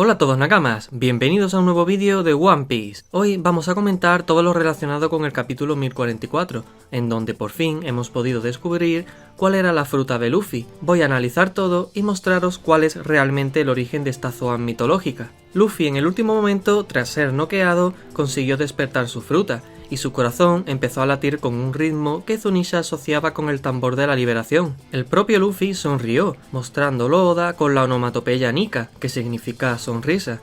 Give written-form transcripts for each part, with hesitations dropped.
Hola a todos nakamas, bienvenidos a un nuevo vídeo de One Piece. Hoy vamos a comentar todo lo relacionado con el capítulo 1044, en donde por fin hemos podido descubrir cuál era la fruta de Luffy. Voy a analizar todo y mostraros cuál es realmente el origen de esta Zoan mitológica. Luffy en el último momento, tras ser noqueado, consiguió despertar su fruta, y su corazón empezó a latir con un ritmo que Zunisha asociaba con el tambor de la liberación. El propio Luffy sonrió, mostrándolo Oda con la onomatopeya Nika, que significa sonrisa.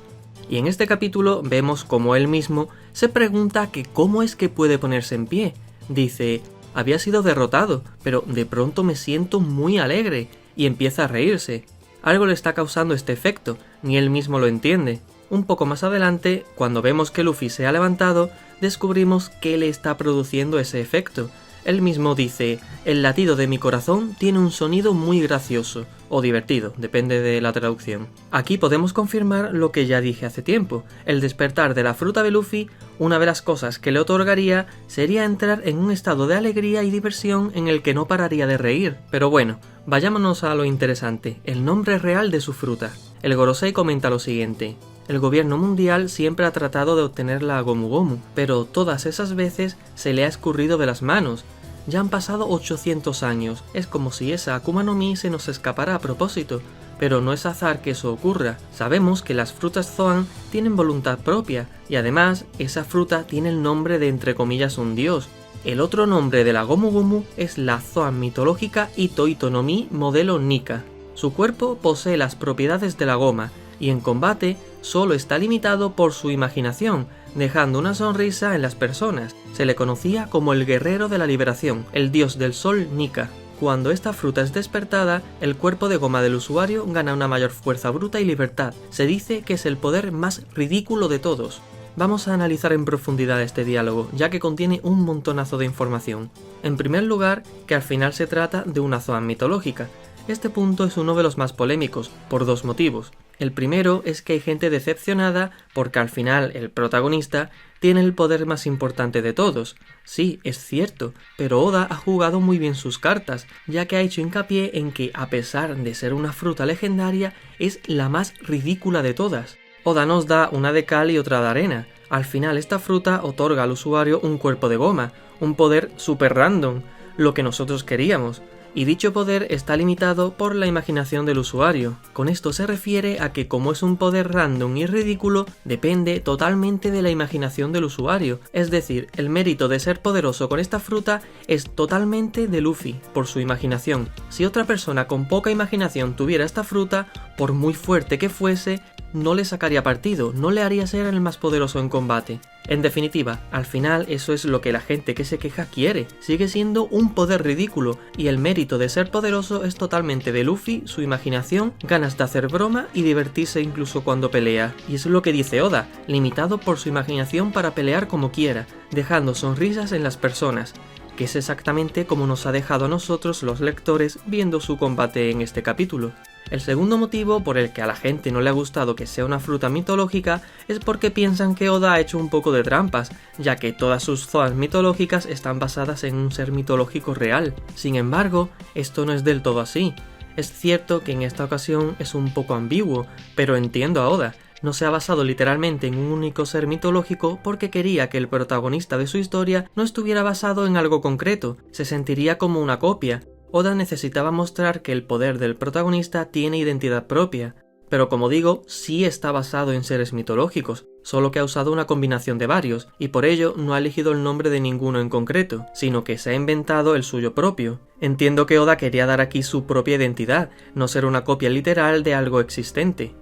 Y en este capítulo vemos como él mismo se pregunta que cómo es que puede ponerse en pie. Dice, había sido derrotado, pero de pronto me siento muy alegre, y empieza a reírse. Algo le está causando este efecto, ni él mismo lo entiende. Un poco más adelante, cuando vemos que Luffy se ha levantado, descubrimos qué le está produciendo ese efecto. Él mismo dice, el latido de mi corazón tiene un sonido muy gracioso, o divertido, depende de la traducción. Aquí podemos confirmar lo que ya dije hace tiempo, el despertar de la fruta de Luffy, una de las cosas que le otorgaría sería entrar en un estado de alegría y diversión en el que no pararía de reír. Pero bueno, vayámonos a lo interesante, el nombre real de su fruta. El Gorosei comenta lo siguiente. El gobierno mundial siempre ha tratado de obtener la Gomu Gomu, pero todas esas veces se le ha escurrido de las manos. Ya han pasado 800 años, es como si esa Akuma no Mi se nos escapara a propósito, pero no es azar que eso ocurra. Sabemos que las frutas Zoan tienen voluntad propia, y además esa fruta tiene el nombre de entre comillas un dios. El otro nombre de la Gomu Gomu es la Zoan mitológica Ito-Ito no Mi modelo Nika. Su cuerpo posee las propiedades de la goma, y en combate solo está limitado por su imaginación, dejando una sonrisa en las personas. Se le conocía como el guerrero de la liberación, el dios del sol Nika. Cuando esta fruta es despertada, el cuerpo de goma del usuario gana una mayor fuerza bruta y libertad. Se dice que es el poder más ridículo de todos. Vamos a analizar en profundidad este diálogo, ya que contiene un montonazo de información. En primer lugar, que al final se trata de una Zoan mitológica. Este punto es uno de los más polémicos, por dos motivos. El primero es que hay gente decepcionada porque al final el protagonista tiene el poder más importante de todos. Sí, es cierto, pero Oda ha jugado muy bien sus cartas, ya que ha hecho hincapié en que a pesar de ser una fruta legendaria, es la más ridícula de todas. Oda nos da una de cal y otra de arena. Al final esta fruta otorga al usuario un cuerpo de goma, un poder super random, lo que nosotros queríamos. Y dicho poder está limitado por la imaginación del usuario. Con esto se refiere a que como es un poder random y ridículo, depende totalmente de la imaginación del usuario. Es decir, el mérito de ser poderoso con esta fruta es totalmente de Luffy, por su imaginación. Si otra persona con poca imaginación tuviera esta fruta, por muy fuerte que fuese, no le sacaría partido, no le haría ser el más poderoso en combate. En definitiva, al final eso es lo que la gente que se queja quiere, sigue siendo un poder ridículo, y el mérito de ser poderoso es totalmente de Luffy, su imaginación, ganas de hacer broma y divertirse incluso cuando pelea. Y es lo que dice Oda, limitado por su imaginación para pelear como quiera, dejando sonrisas en las personas, que es exactamente como nos ha dejado a nosotros los lectores viendo su combate en este capítulo. El segundo motivo por el que a la gente no le ha gustado que sea una fruta mitológica es porque piensan que Oda ha hecho un poco de trampas, ya que todas sus Zoan mitológicas están basadas en un ser mitológico real. Sin embargo, esto no es del todo así. Es cierto que en esta ocasión es un poco ambiguo, pero entiendo a Oda. No se ha basado literalmente en un único ser mitológico porque quería que el protagonista de su historia no estuviera basado en algo concreto, se sentiría como una copia. Oda necesitaba mostrar que el poder del protagonista tiene identidad propia, pero como digo, sí está basado en seres mitológicos, solo que ha usado una combinación de varios, y por ello no ha elegido el nombre de ninguno en concreto, sino que se ha inventado el suyo propio. Entiendo que Oda quería dar aquí su propia identidad, no ser una copia literal de algo existente.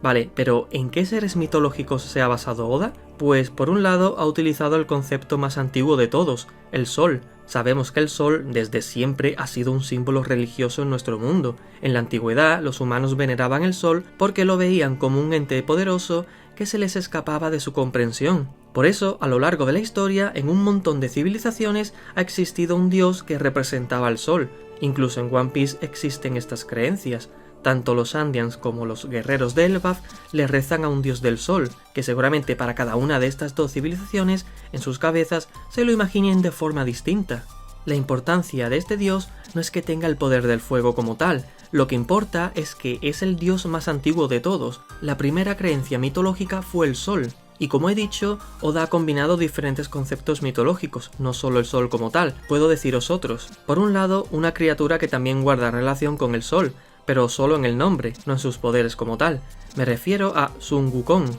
Vale, pero ¿en qué seres mitológicos se ha basado Oda? Pues por un lado ha utilizado el concepto más antiguo de todos, el sol. Sabemos que el sol desde siempre ha sido un símbolo religioso en nuestro mundo. En la antigüedad los humanos veneraban el sol porque lo veían como un ente poderoso que se les escapaba de su comprensión. Por eso, a lo largo de la historia, en un montón de civilizaciones ha existido un dios que representaba al sol. Incluso en One Piece existen estas creencias. Tanto los Andians como los guerreros de Elbaf le rezan a un dios del sol, que seguramente para cada una de estas dos civilizaciones, en sus cabezas, se lo imaginen de forma distinta. La importancia de este dios no es que tenga el poder del fuego como tal, Lo que importa es que es el dios más antiguo de todos. La primera creencia mitológica fue el sol. Y como he dicho, Oda ha combinado diferentes conceptos mitológicos, no solo el sol como tal, puedo deciros otros. Por un lado, una criatura que también guarda relación con el sol, pero solo en el nombre, no en sus poderes como tal. Me refiero a Sun Wukong,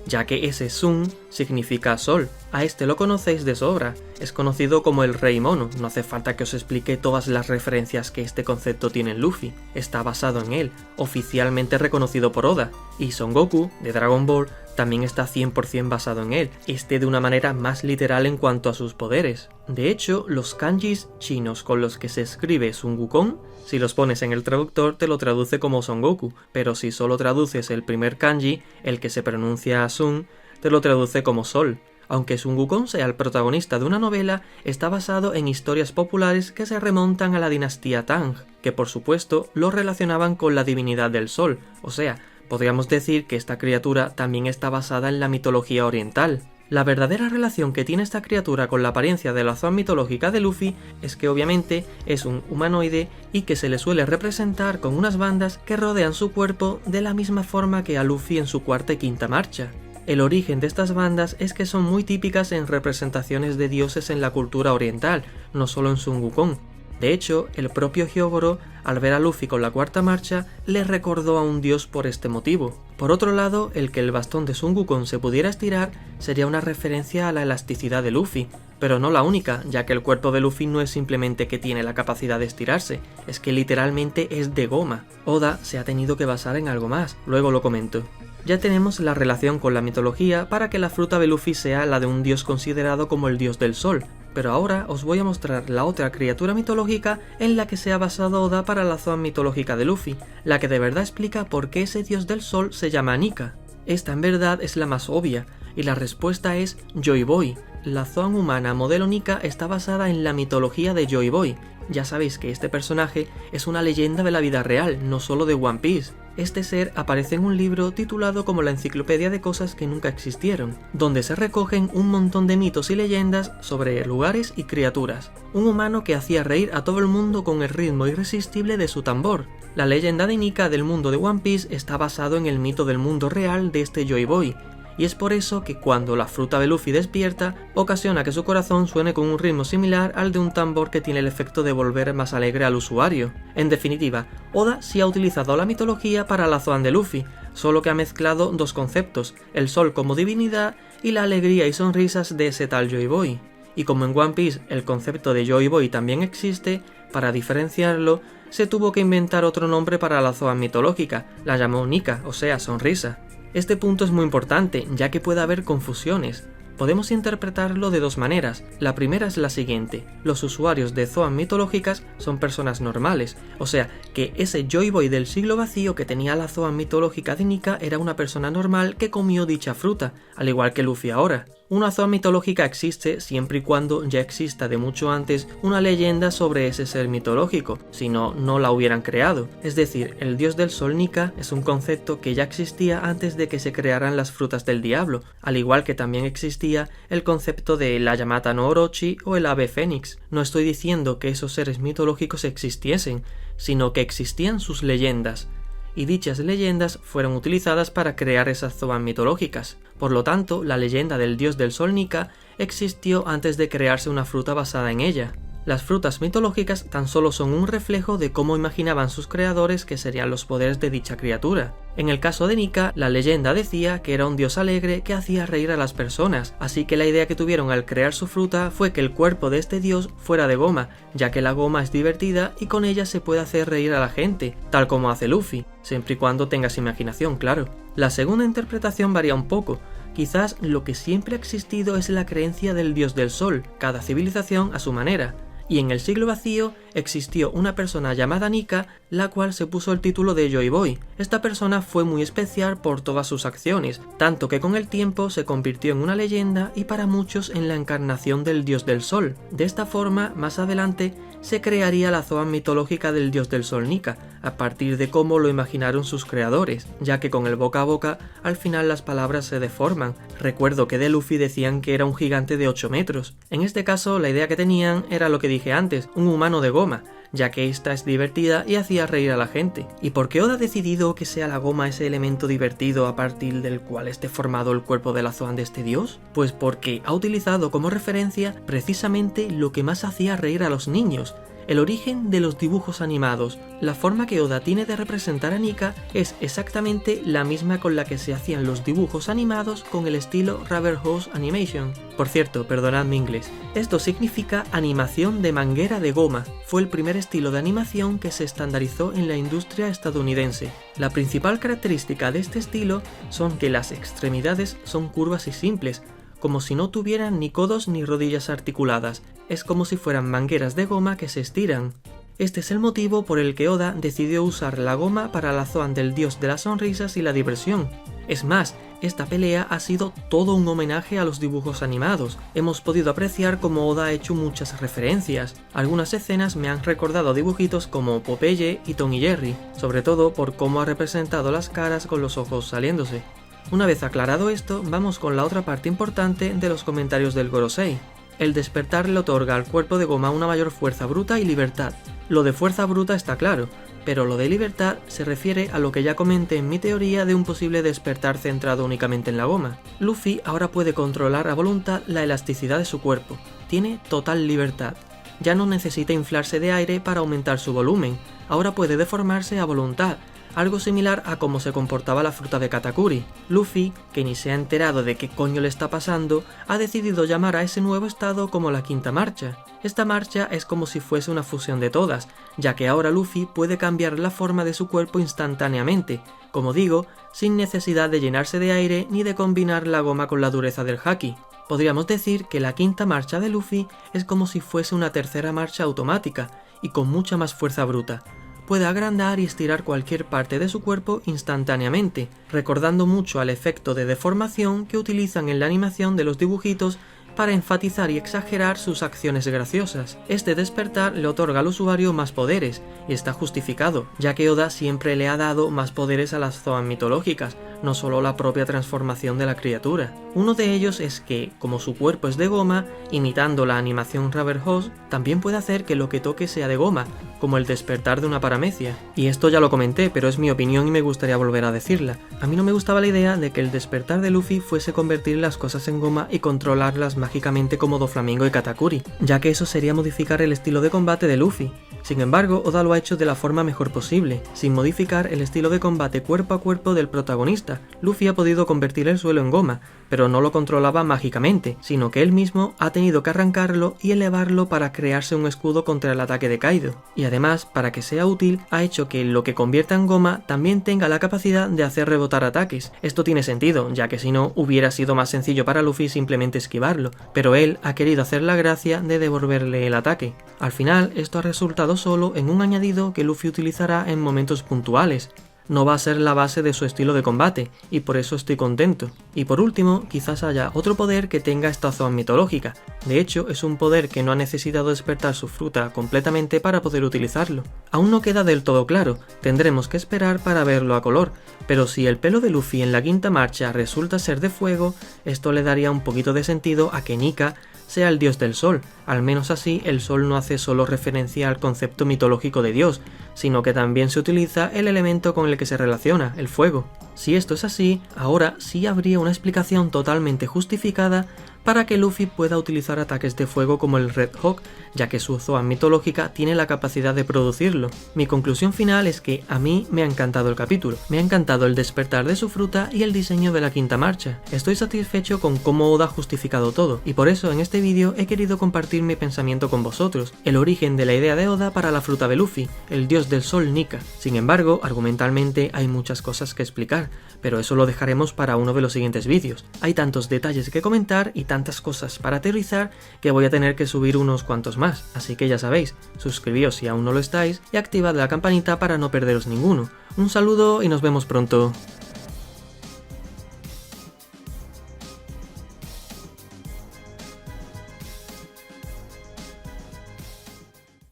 ya que ese Sun significa sol. A este lo conocéis de sobra, es conocido como el Rey Mono, no hace falta que os explique todas las referencias que este concepto tiene en Luffy, está basado en él, oficialmente reconocido por Oda, y Son Goku, de Dragon Ball, también está 100% basado en él, este de una manera más literal en cuanto a sus poderes. De hecho, los kanjis chinos con los que se escribe Sun Wukong, si los pones en el traductor te lo traduce como Son Goku, pero si solo traduces el primer kanji, el que se pronuncia Sun, te lo traduce como Sol. Aunque Sun Wukong sea el protagonista de una novela, está basado en historias populares que se remontan a la dinastía Tang, que por supuesto lo relacionaban con la divinidad del sol, o sea, podríamos decir que esta criatura también está basada en la mitología oriental. La verdadera relación que tiene esta criatura con la apariencia de la Zoan mitológica de Luffy es que obviamente es un humanoide y que se le suele representar con unas bandas que rodean su cuerpo de la misma forma que a Luffy en su cuarta y quinta marcha. El origen de estas bandas es que son muy típicas en representaciones de dioses en la cultura oriental, no solo en Sun Wukong. De hecho, el propio Hyogoro, al ver a Luffy con la cuarta marcha, le recordó a un dios por este motivo. Por otro lado, el que el bastón de Sun Wukong se pudiera estirar sería una referencia a la elasticidad de Luffy, pero no la única, ya que el cuerpo de Luffy no es simplemente que tiene la capacidad de estirarse, es que literalmente es de goma. Oda se ha tenido que basar en algo más, luego lo comento. Ya tenemos la relación con la mitología para que la fruta de Luffy sea la de un dios considerado como el dios del sol, pero ahora os voy a mostrar la otra criatura mitológica en la que se ha basado Oda para la Zoan mitológica de Luffy, la que de verdad explica por qué ese dios del sol se llama Nika. Esta en verdad es la más obvia, y la respuesta es Joy Boy. La Zoan humana modelo Nika está basada en la mitología de Joy Boy. Ya sabéis que este personaje es una leyenda de la vida real, no solo de One Piece. Este ser aparece en un libro titulado como la Enciclopedia de Cosas que Nunca Existieron, donde se recogen un montón de mitos y leyendas sobre lugares y criaturas. Un humano que hacía reír a todo el mundo con el ritmo irresistible de su tambor. La leyenda de Nika del mundo de One Piece está basado en el mito del mundo real de este Joy Boy, y es por eso que cuando la fruta de Luffy despierta, ocasiona que su corazón suene con un ritmo similar al de un tambor que tiene el efecto de volver más alegre al usuario. En definitiva, Oda sí ha utilizado la mitología para la Zoan de Luffy, solo que ha mezclado dos conceptos, el sol como divinidad y la alegría y sonrisas de ese tal Joy Boy. Y como en One Piece el concepto de Joy Boy también existe, para diferenciarlo, se tuvo que inventar otro nombre para la Zoan mitológica, la llamó Nika, o sea, sonrisa. Este punto es muy importante, ya que puede haber confusiones. Podemos interpretarlo de dos maneras. La primera es la siguiente: los usuarios de Zoan mitológicas son personas normales, o sea, que ese Joy Boy del siglo vacío que tenía la Zoan mitológica de Nika era una persona normal que comió dicha fruta, al igual que Luffy ahora. Una Zoan mitológica existe siempre y cuando ya exista de mucho antes una leyenda sobre ese ser mitológico, si no, no la hubieran creado. Es decir, el dios del sol Nika es un concepto que ya existía antes de que se crearan las frutas del diablo, al igual que también existía el concepto de la Yamata no Orochi o el ave fénix. No estoy diciendo que esos seres mitológicos existiesen, sino que existían sus leyendas, y dichas leyendas fueron utilizadas para crear esas Zoan mitológicas. Por lo tanto, la leyenda del dios del sol Nika existió antes de crearse una fruta basada en ella. Las frutas mitológicas tan solo son un reflejo de cómo imaginaban sus creadores que serían los poderes de dicha criatura. En el caso de Nika, la leyenda decía que era un dios alegre que hacía reír a las personas, así que la idea que tuvieron al crear su fruta fue que el cuerpo de este dios fuera de goma, ya que la goma es divertida y con ella se puede hacer reír a la gente, tal como hace Luffy, siempre y cuando tengas imaginación, claro. La segunda interpretación varía un poco. Quizás lo que siempre ha existido es la creencia del dios del sol, cada civilización a su manera. Y en el siglo vacío existió una persona llamada Nika, la cual se puso el título de Joy Boy. Esta persona fue muy especial por todas sus acciones, tanto que con el tiempo se convirtió en una leyenda y para muchos en la encarnación del dios del sol. De esta forma, más adelante, se crearía la Zoan mitológica del dios del sol Nika, a partir de cómo lo imaginaron sus creadores, ya que con el boca a boca, al final las palabras se deforman. Recuerdo que de Luffy decían que era un gigante de 8 metros. En este caso, la idea que tenían era lo que dije antes, un humano de goma, ya que esta es divertida y hacía reír a la gente. ¿Y por qué Oda ha decidido que sea la goma ese elemento divertido a partir del cual esté formado el cuerpo de la Zoan de este dios? Pues porque ha utilizado como referencia precisamente lo que más hacía reír a los niños, el origen de los dibujos animados. La forma que Oda tiene de representar a Nika es exactamente la misma con la que se hacían los dibujos animados con el estilo Rubber Hose Animation. Por cierto, perdonad mi inglés. Esto significa animación de manguera de goma. Fue el primer estilo de animación que se estandarizó en la industria estadounidense. La principal característica de este estilo son que las extremidades son curvas y simples, como si no tuvieran ni codos ni rodillas articuladas, es como si fueran mangueras de goma que se estiran. Este es el motivo por el que Oda decidió usar la goma para la Zoan del dios de las sonrisas y la diversión. Es más, esta pelea ha sido todo un homenaje a los dibujos animados. Hemos podido apreciar cómo Oda ha hecho muchas referencias. Algunas escenas me han recordado a dibujitos como Popeye y Tom y Jerry, sobre todo por cómo ha representado las caras con los ojos saliéndose. Una vez aclarado esto, vamos con la otra parte importante de los comentarios del Gorosei. El despertar le otorga al cuerpo de goma una mayor fuerza bruta y libertad. Lo de fuerza bruta está claro, pero lo de libertad se refiere a lo que ya comenté en mi teoría de un posible despertar centrado únicamente en la goma. Luffy ahora puede controlar a voluntad la elasticidad de su cuerpo, tiene total libertad. Ya no necesita inflarse de aire para aumentar su volumen, ahora puede deformarse a voluntad, algo similar a cómo se comportaba la fruta de Katakuri. Luffy, que ni se ha enterado de qué coño le está pasando, ha decidido llamar a ese nuevo estado como la quinta marcha. Esta marcha es como si fuese una fusión de todas, ya que ahora Luffy puede cambiar la forma de su cuerpo instantáneamente, como digo, sin necesidad de llenarse de aire ni de combinar la goma con la dureza del haki. Podríamos decir que la quinta marcha de Luffy es como si fuese una tercera marcha automática, y con mucha más fuerza bruta. Puede agrandar y estirar cualquier parte de su cuerpo instantáneamente, recordando mucho al efecto de deformación que utilizan en la animación de los dibujitos para enfatizar y exagerar sus acciones graciosas. Este despertar le otorga al usuario más poderes, y está justificado, ya que Oda siempre le ha dado más poderes a las Zoan mitológicas, no solo la propia transformación de la criatura. Uno de ellos es que, como su cuerpo es de goma, imitando la animación Rubber Hose, también puede hacer que lo que toque sea de goma, como el despertar de una paramecia. Y esto ya lo comenté, pero es mi opinión y me gustaría volver a decirla. A mí no me gustaba la idea de que el despertar de Luffy fuese convertir las cosas en goma y controlarlas mágicamente como Doflamingo y Katakuri, ya que eso sería modificar el estilo de combate de Luffy. Sin embargo, Oda lo ha hecho de la forma mejor posible, sin modificar el estilo de combate cuerpo a cuerpo del protagonista. Luffy ha podido convertir el suelo en goma, pero no lo controlaba mágicamente, sino que él mismo ha tenido que arrancarlo y elevarlo para crearse un escudo contra el ataque de Kaido. Y además, para que sea útil, ha hecho que lo que convierta en goma también tenga la capacidad de hacer rebotar ataques. Esto tiene sentido, ya que si no, hubiera sido más sencillo para Luffy simplemente esquivarlo, pero él ha querido hacer la gracia de devolverle el ataque. Al final, esto ha resultado solo en un añadido que Luffy utilizará en momentos puntuales. No va a ser la base de su estilo de combate, y por eso estoy contento. Y por último, quizás haya otro poder que tenga esta Zoan mitológica. De hecho, es un poder que no ha necesitado despertar su fruta completamente para poder utilizarlo. Aún no queda del todo claro, tendremos que esperar para verlo a color, pero si el pelo de Luffy en la quinta marcha resulta ser de fuego, esto le daría un poquito de sentido a que Nika sea el dios del sol, al menos así el sol no hace solo referencia al concepto mitológico de Dios, sino que también se utiliza el elemento con el que se relaciona, el fuego. Si esto es así, ahora sí habría una explicación totalmente justificada para que Luffy pueda utilizar ataques de fuego como el Red Hawk, ya que su Zoan mitológica tiene la capacidad de producirlo. Mi conclusión final es que a mí me ha encantado el capítulo, me ha encantado el despertar de su fruta y el diseño de la quinta marcha. Estoy satisfecho con cómo Oda ha justificado todo, y por eso en este vídeo he querido compartir mi pensamiento con vosotros, el origen de la idea de Oda para la fruta de Luffy, el dios del sol Nika. Sin embargo, argumentalmente hay muchas cosas que explicar, pero eso lo dejaremos para uno de los siguientes vídeos. Hay tantos detalles que comentar y tantas cosas para teorizar que voy a tener que subir unos cuantos más, así que ya sabéis, suscribíos si aún no lo estáis y activad la campanita para no perderos ninguno. Un saludo y nos vemos pronto.